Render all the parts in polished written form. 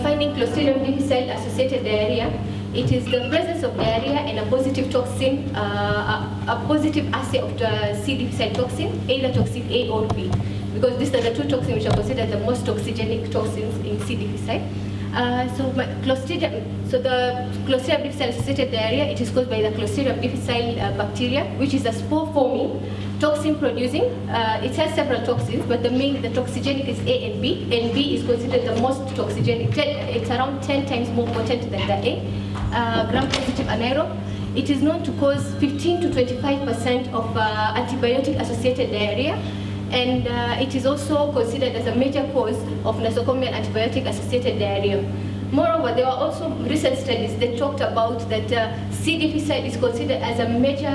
defining Clostridium difficile associated diarrhea, it is the presence of diarrhea and a positive toxin, a positive assay of the C. difficile toxin, either toxin A or B, because these are the two toxins which are considered the most toxigenic toxins in C. difficile. So the Clostridium difficile associated diarrhea, it is caused by the Clostridium difficile bacteria, which is a spore-forming, toxin-producing. It has several toxins, but the toxigenic is A and B is considered the most toxigenic. It's around 10 times more potent than the A. Gram-positive anaerobe. It is known to cause 15 to 25% of antibiotic-associated diarrhea, and it is also considered as a major cause of nosocomial antibiotic-associated diarrhea. Moreover, there were also recent studies that talked about that C. difficile is considered as a major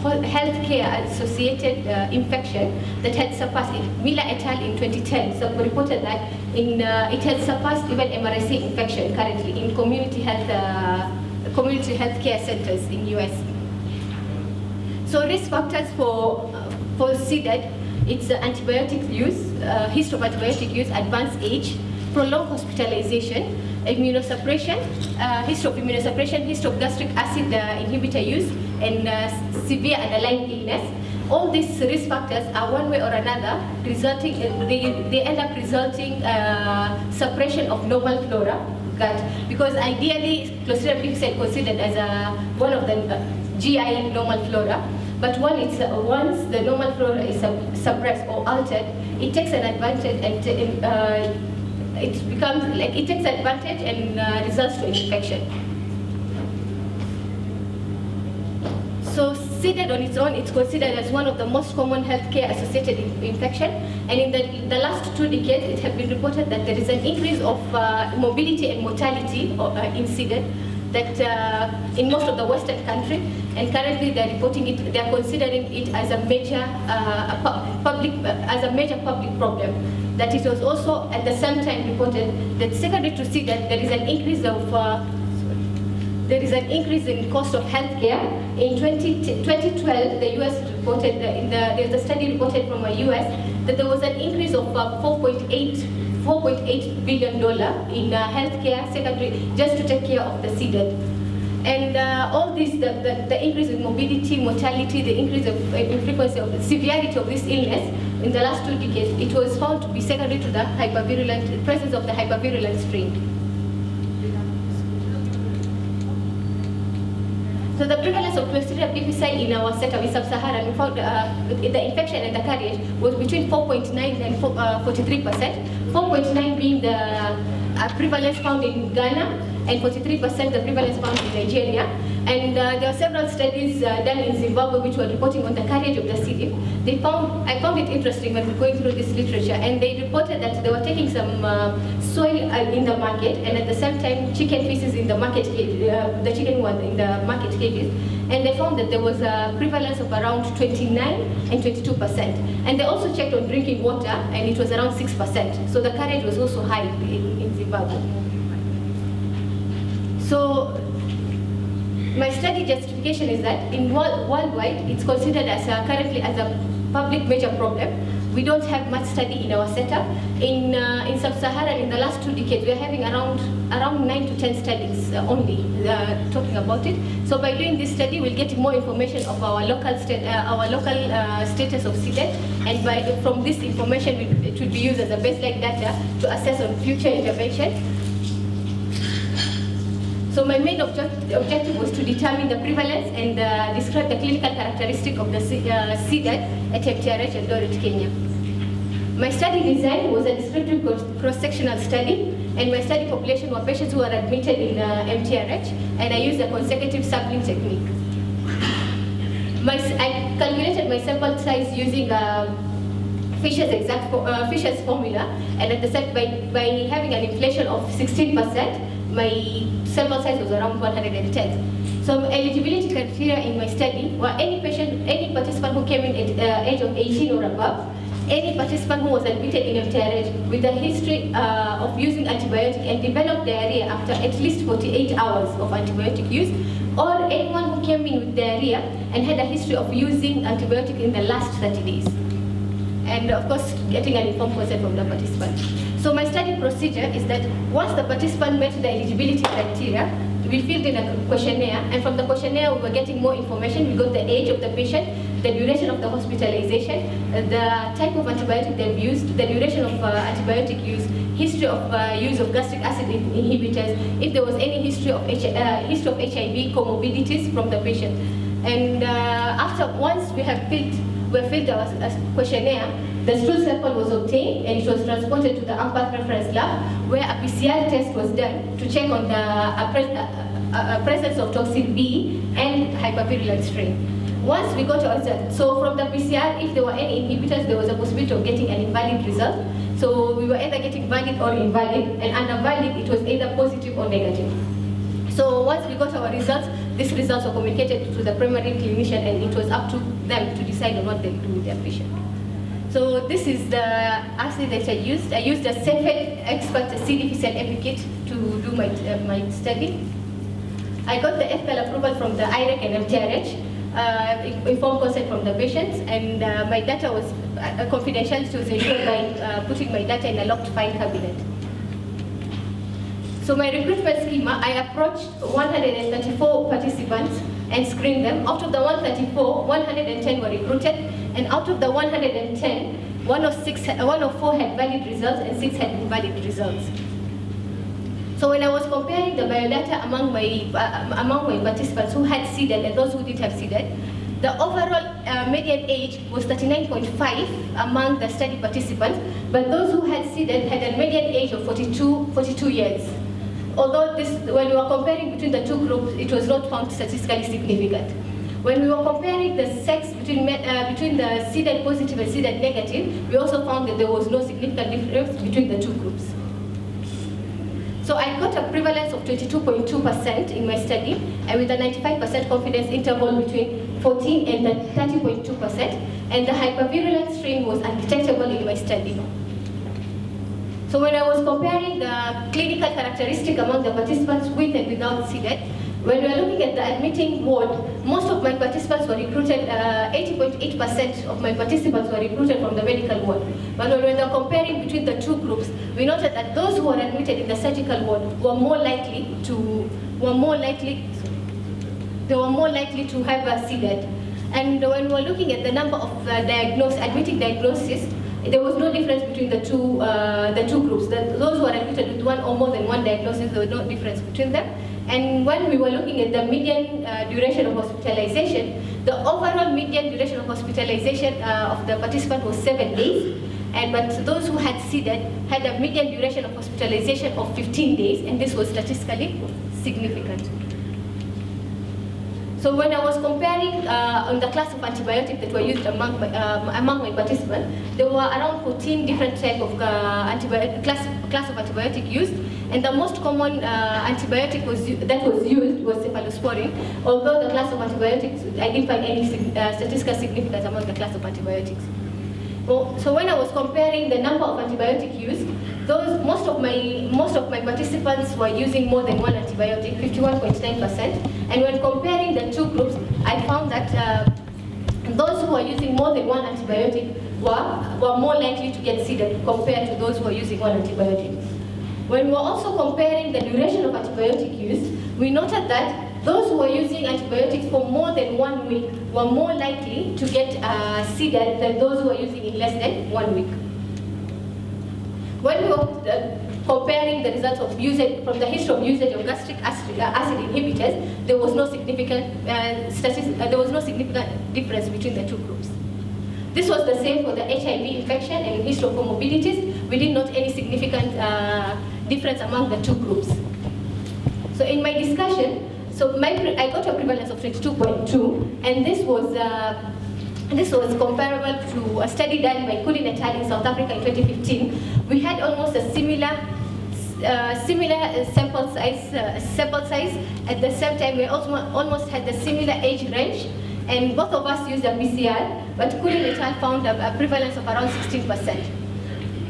healthcare-associated infection that had surpassed it. Miller et al. In 2010 reported that it had surpassed even MRSA infection currently in community healthcare centers in US. So risk factors for Cdad, it's antibiotic use, history of antibiotic use, advanced age, prolonged hospitalization, immunosuppression, history of immunosuppression, history of gastric acid inhibitor use, and severe underlying illness. All these risk factors are one way or another resulting, they end up resulting suppression of normal flora gut, because ideally Clostridium difficile considered as one of the GI normal flora. But once the normal flora is suppressed or altered, it takes an advantage and results to infection. So Cdad on its own, it's considered as one of the most common healthcare-associated infection, and in the last 2 decades, it has been reported that there is an increase of morbidity and mortality in Cdad that in most of the Western countries, and currently they're reporting it, they're considering it as a major public problem. That it was also at the same time reported that secondary to Cdad, there is an increase in cost of healthcare. In 2012, the US reported there's a study reported from the US that there was an increase of $4.8 billion in healthcare secondary just to take care of the Cdad. And all this, the increase in morbidity, mortality, the increase in frequency of the severity of this illness in the last 2 decades, it was found to be secondary to the presence of the hypervirulent strain. So the prevalence of Clostridium difficile in our setup in Sub-Saharan, we found the infection and the carriage was between 4.9 and 43%. 4.9 being the prevalence found in Ghana, and 43% the prevalence found in Nigeria. And there are several studies done in Zimbabwe which were reporting on the carriage of the CD. I found it interesting when we were going through this literature, and they reported that they were taking some soil in the market, and at the same time chicken feces in the market, the chicken was in the market cages, and they found that there was a prevalence of around 29 and 22%. And they also checked on drinking water, and it was around 6%. So the carriage was also high in Zimbabwe. So my study justification is that in worldwide, it's considered as currently as a public major problem. We don't have much study in our setup. In Sub-Saharan, in the last 2 decades, we are having around 9 to 10 studies only talking about it. So by doing this study, we'll get more information of our local status of Cdad, and from this information, it should be used as a baseline data to assess on future intervention. So my main objective was to determine the prevalence and describe the clinical characteristic of the Cdad at MTRH Eldoret, Kenya. My study design was a descriptive cross-sectional study, and my study population were patients who were admitted in MTRH, and I used a consecutive sampling technique. I calculated my sample size using Fisher's formula, and at the same by having an inflation of 16%, my sample size was around 110. So eligibility criteria in my study were any participant who came in at age of 18 or above, any participant who was admitted in MTRH with a history of using antibiotic and developed diarrhea after at least 48 hours of antibiotic use, or anyone who came in with diarrhea and had a history of using antibiotic in the last 30 days. And of course, getting an informed consent from the participant. So my study procedure is that once the participant met the eligibility criteria, we filled in a questionnaire, and from the questionnaire we were getting more information. We got the age of the patient, the duration of the hospitalization, the type of antibiotic they've used, the duration of antibiotic use, history of use of gastric acid inhibitors, if there was any history of HIV comorbidities from the patient. And once we filled our questionnaire, the stool sample was obtained and it was transported to the AMPATH reference lab, where a PCR test was done to check on the presence of toxin B and hypervirulent strain. Once we got our result, so from the PCR, if there were any inhibitors, there was a possibility of getting an invalid result. So we were either getting valid or invalid, and under valid, it was either positive or negative. So once we got our results, these results were communicated to the primary clinician, and it was up to them to decide on what they do with their patient. So this is the assay that I used. I used a Cepheid Expert CD cell epi kit to do my study. I got the ethical approval from the IREC and MTRH, informed consent from the patients, and my data was confidentiality was ensured by putting my data in a locked file cabinet. So my recruitment schema, I approached 134 participants and screened them. Out of the 134, 110 were recruited, and out of the 110, 104 had valid results and 6 had invalid results. So when I was comparing the biodata among my participants who had Cdad and those who didn't have Cdad, the overall median age was 39.5 among the study participants, but those who had Cdad had a median age of 42 years. Although when we were comparing between the two groups, it was not found statistically significant. When we were comparing the sex between the Cdad positive and Cdad negative, we also found that there was no significant difference between the two groups. So I got a prevalence of 22.2% in my study, and with a 95% confidence interval between 14 and 30.2%, and the hypervirulent strain was undetectable in my study. So when I was comparing the clinical characteristic among the participants with and without Cdad, when we were looking at the admitting ward, most of my participants were recruited, 80.8% of my participants were recruited from the medical ward. But when we were comparing between the two groups, we noted that those who were admitted in the surgical ward were more likely to have a Cdad. And when we were looking at the number of admitting diagnosis, there was no difference between the two groups. Those who were admitted with one or more than one diagnosis, there was no difference between them. And when we were looking at the median duration of hospitalization, the overall median duration of hospitalization of the participant was 7 days. But those who had Cdad had a median duration of hospitalization of 15 days, and this was statistically significant. So when I was comparing on the class of antibiotics that were used among my participants, there were around 14 different types of class of antibiotic used, and the most common antibiotic that was used was cephalosporin, although the class of antibiotics, I didn't find any statistical significance among the class of antibiotics. So when I was comparing the number of antibiotic used, most of my participants were using more than one antibiotic, 51.9%. And when comparing the two groups, I found that those who were using more than one antibiotic were more likely to get Cdad compared to those who were using one antibiotic. When we were also comparing the duration of antibiotic use, we noted that those who were using antibiotics for more than 1 week were more likely to get Cdad than those who were using in less than 1 week. When we were comparing the results of usage from the history of usage of gastric acid inhibitors, there was no significant difference between the two groups. This was the same for the HIV infection and history of comorbidities. We didn't note any significant difference among the two groups. So in my discussion, I got a prevalence of 22.2, and this was comparable to a study done by Kulin et al. In South Africa in 2015. We had almost a similar sample size. At the same time, we almost had the similar age range, and both of us used a PCR, but Kulin et al. Found a prevalence of around 16%.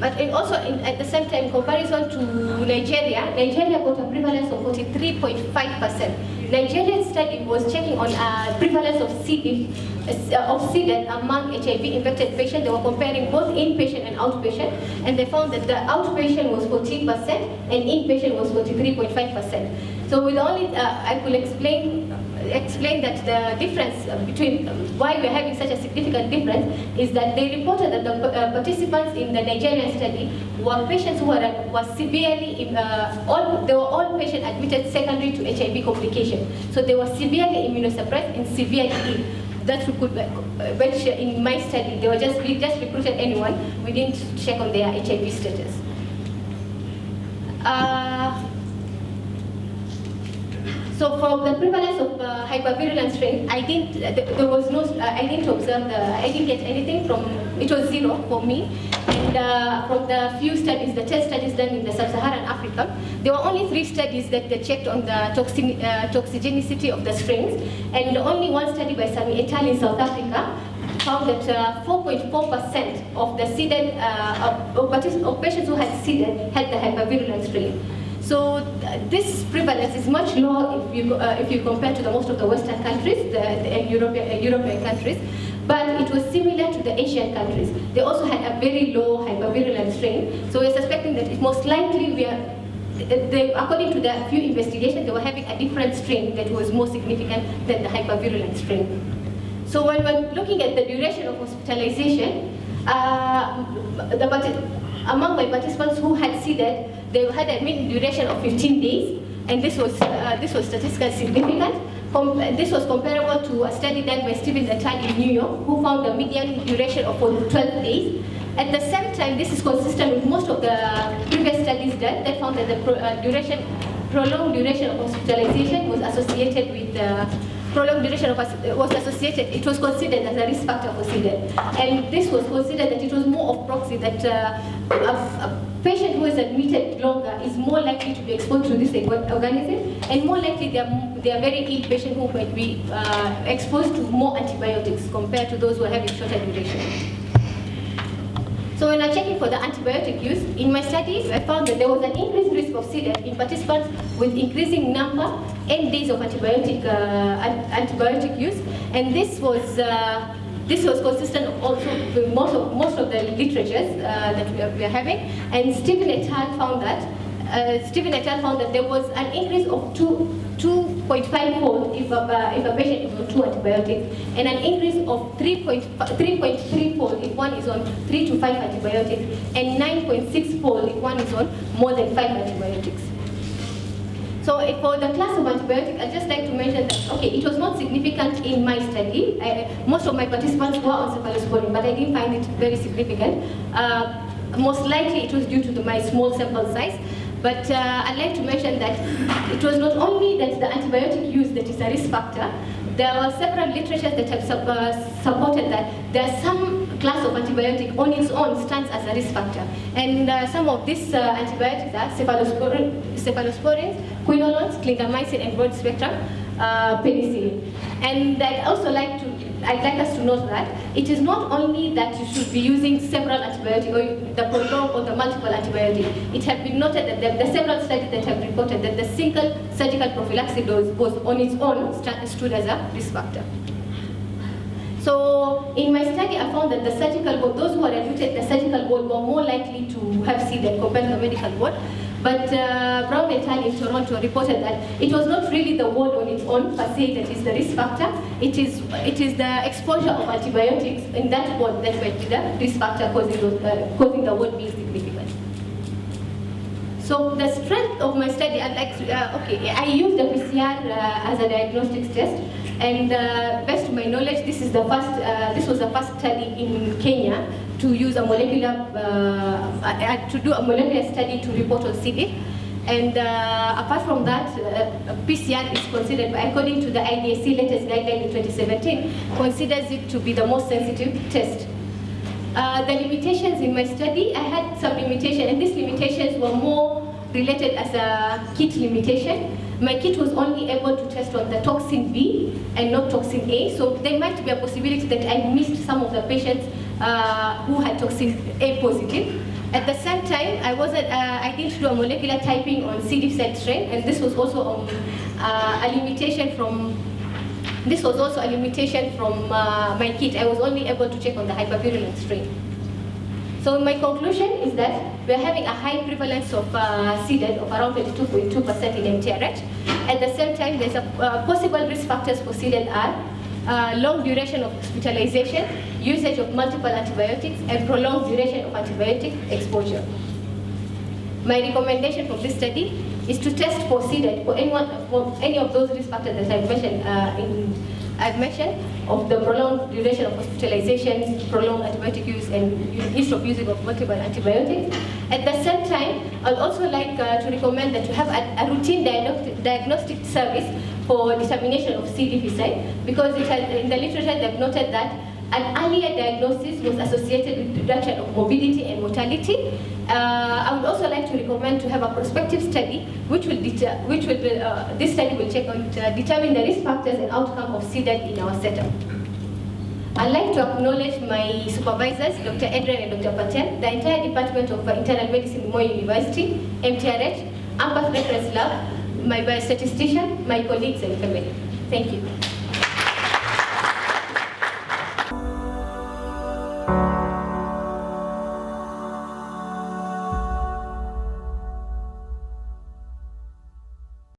But also at the same time, in comparison to Nigeria, Nigeria got a prevalence of 43.5%. Nigerian study was checking on prevalence of Cdad among HIV-infected patients. They were comparing both inpatient and outpatient, and they found that the outpatient was 14% and inpatient was 43.5%. So with only, I could explain that the difference between why we're having such a significant difference is that they reported that the participants in the Nigerian study were patients who were severely, they were all patients admitted secondary to HIV complication. So they were severely immunosuppressed and severely ill. That we could, which in my study, we just recruited anyone. We didn't check on their HIV status. So for the prevalence of hypervirulent strain, I didn't get anything from, it was 0 for me. And from the few studies, the 10 studies done in the sub-Saharan Africa, there were only 3 studies that they checked on the toxigenicity of the strains. And only one study by Sami et al. In South Africa found that 4.4% of the Cdad, of patients who had Cdad had the hypervirulent strain. So this prevalence is much lower if you compare to most of the Western countries, the European countries, but it was similar to the Asian countries. They also had a very low hypervirulent strain. So we're suspecting that it most likely according to the few investigations, they were having a different strain that was more significant than the hypervirulent strain. So when we're looking at the duration of hospitalization, among my participants who had Cdad, they had a mean duration of 15 days, and this was statistically significant. This was comparable to a study done by Stephen et al. In New York, who found a median duration of 12 days. At the same time, this is consistent with most of the previous studies done. They found that the prolonged duration of hospitalization was associated with it was considered as a risk factor for Cdad. And this was considered that it was more of proxy that a patient who is admitted longer is more likely to be exposed to this organism, and more likely they are very ill patients who might be exposed to more antibiotics compared to those who are having shorter duration. So when I'm checking for the antibiotic use, in my studies, I found that there was an increased risk of Cdad in participants with increasing number and days of antibiotic use, and this was consistent also with most of the literatures that we are having. And Stephen et al. found that there was an increase of 2.5-fold if a patient is on 2 antibiotics, and an increase of 3.3-fold if one is on 3 to 5 antibiotics, and 9.6-fold if one is on more than 5 antibiotics. So for the class of antibiotics, I'd just like to mention that, okay, it was not significant in my study. Most of my participants were on cephalosporin, but I didn't find it very significant. Most likely it was due to my small sample size. But I'd like to mention that it was not only that the antibiotic use that is a risk factor. There were several literatures that have supported that there are some class of antibiotic on its own stands as a risk factor. And some of these antibiotics are cephalosporins, quinolones, clindamycin, and broad-spectrum penicillin. And I'd like us to note that it is not only that you should be using several antibiotics or the prolonged or the multiple antibiotics. It has been noted that the several studies that have reported that the single surgical prophylaxis dose was on its own stood as a risk factor. So in my study, I found that the surgical ward, those who are admitted the surgical ward were more likely to have Cdad compared to the medical ward. But Brown et al. In Toronto reported that it was not really the ward on its own per se that is the risk factor. It is the exposure of antibiotics in that ward that might be the risk factor causing the ward being significant. So the strength of my study, I used the PCR as a diagnostics test, and best to my knowledge, this was the first study in Kenya to use a molecular, to do a molecular study to report on Cdad. And apart from that, PCR is considered, according to the IDAC latest guideline in 2017, considers it to be the most sensitive test. The limitations in my study, I had some limitations, and these limitations were more related as a kit limitation. My kit was only able to test on the toxin B and not toxin A, so there might be a possibility that I missed some of the patients who had toxin A positive. At the same time, I didn't do a molecular typing on C. difficile strain, and this was also a limitation from my kit. I was only able to check on the hypervirulent strain. So my conclusion is that we are having a high prevalence of Cdad of around 22.2% in MTRH. At the same time, there's possible risk factors for Cdad are long duration of hospitalization, usage of multiple antibiotics, and prolonged duration of antibiotic exposure. My recommendation for this study is to test for Cdad for any of those risk factors that I've mentioned of the prolonged duration of hospitalization, prolonged antibiotic use, and use of using of multiple antibiotics. At the same time, I'd also like to recommend that you have a routine diagnostic service for determination of C. difficile, because in the literature they've noted that an earlier diagnosis was associated with reduction of morbidity and mortality. I would also like to recommend to have a prospective study, this study will check on determine the risk factors and outcome of Cdad in our setup. I'd like to acknowledge my supervisors, Dr. Adrian and Dr. Patel, the entire Department of Internal Medicine, Boma University, MTRH, AMPATH Reference Lab, my biostatistician, my colleagues and family. Thank you.